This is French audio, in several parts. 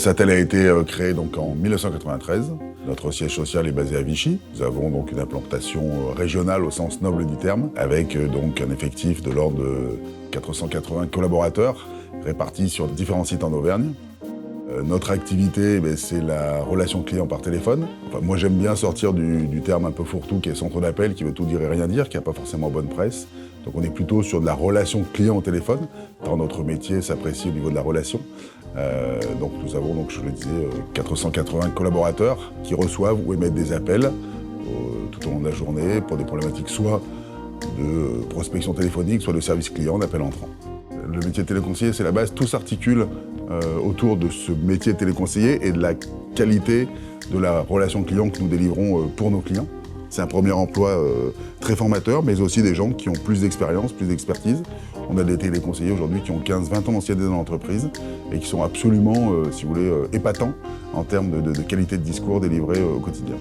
Satel a été créé donc en 1993. Notre siège social est basé à Vichy. Nous avons donc une implantation régionale au sens noble du terme, avec donc un effectif de l'ordre de 480 collaborateurs répartis sur différents sites en Auvergne. Notre activité, c'est la relation client par téléphone. Enfin, moi, j'aime bien sortir du terme un peu fourre-tout qui est centre d'appel, qui veut tout dire et rien dire, qui n'a pas forcément bonne presse. Donc on est plutôt sur de la relation client au téléphone, tant notre métier s'apprécie au niveau de la relation. Donc nous avons, donc, je le disais, 480 collaborateurs qui reçoivent ou émettent des appels tout au long de la journée pour des problématiques soit de prospection téléphonique, soit de service client, d'appel entrant. Le métier de téléconseiller, c'est la base, tout s'articule autour de ce métier de téléconseiller et de la qualité de la relation client que nous délivrons pour nos clients. C'est un premier emploi très formateur, mais aussi des gens qui ont plus d'expérience, plus d'expertise. On a des téléconseillers aujourd'hui qui ont 15-20 ans d'ancienneté dans l'entreprise et qui sont absolument, si vous voulez, épatants en termes de qualité de discours délivré au quotidien.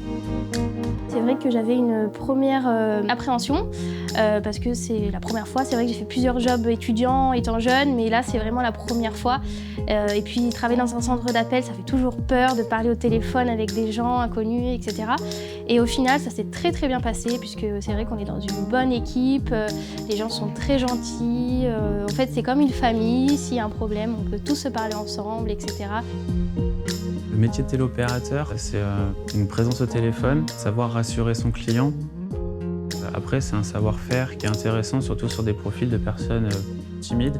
C'est vrai que j'avais une première appréhension parce que c'est la première fois. C'est vrai que j'ai fait plusieurs jobs étudiants étant jeune, mais là c'est vraiment la première fois. Et puis travailler dans un centre d'appel, ça fait toujours peur de parler au téléphone avec des gens inconnus, etc. Et au final, ça s'est très très bien passé puisque c'est vrai qu'on est dans une bonne équipe, les gens sont très gentils. En fait, c'est comme une famille. S'il y a un problème, on peut tous se parler ensemble, etc. Le métier de téléopérateur, c'est une présence au téléphone, savoir rassurer son client. Après, c'est un savoir-faire qui est intéressant, surtout sur des profils de personnes timides.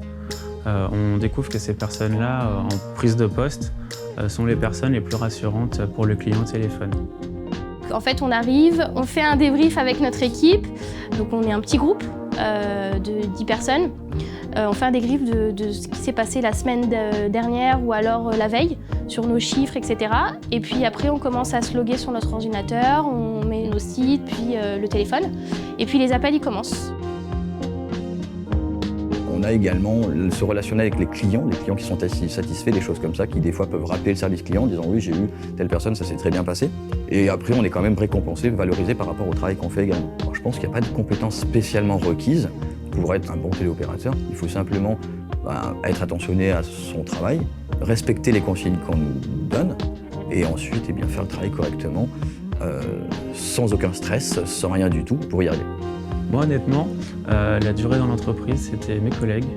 On découvre que ces personnes-là, en prise de poste, sont les personnes les plus rassurantes pour le client au téléphone. En fait, on arrive, on fait un débrief avec notre équipe. Donc on est un petit groupe de 10 personnes. On fait un débrief de ce qui s'est passé la semaine dernière ou alors la veille, sur nos chiffres, etc. Et puis après, on commence à se loguer sur notre ordinateur, on met nos sites, puis le téléphone. Et puis les appels, ils commencent. On a également ce relationnel avec les clients qui sont satisfaits, des choses comme ça, qui des fois peuvent rappeler le service client en disant oui, j'ai eu telle personne, ça s'est très bien passé. Et après, on est quand même récompensé, valorisé par rapport au travail qu'on fait également. Alors, je pense qu'il n'y a pas de compétences spécialement requises pour être un bon téléopérateur. Il faut simplement être attentionné à son travail, respecter les consignes qu'on nous donne et ensuite faire le travail correctement, sans aucun stress, sans rien du tout, pour y arriver. Moi, honnêtement, la durée dans l'entreprise, c'était mes collègues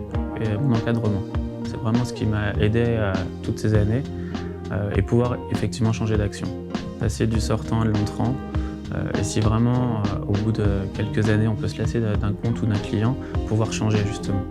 et mon encadrement. C'est vraiment ce qui m'a aidé toutes ces années et pouvoir effectivement changer d'action. Passer du sortant à l'entrant. Et si vraiment, au bout de quelques années, on peut se lasser d'un compte ou d'un client, pouvoir changer justement.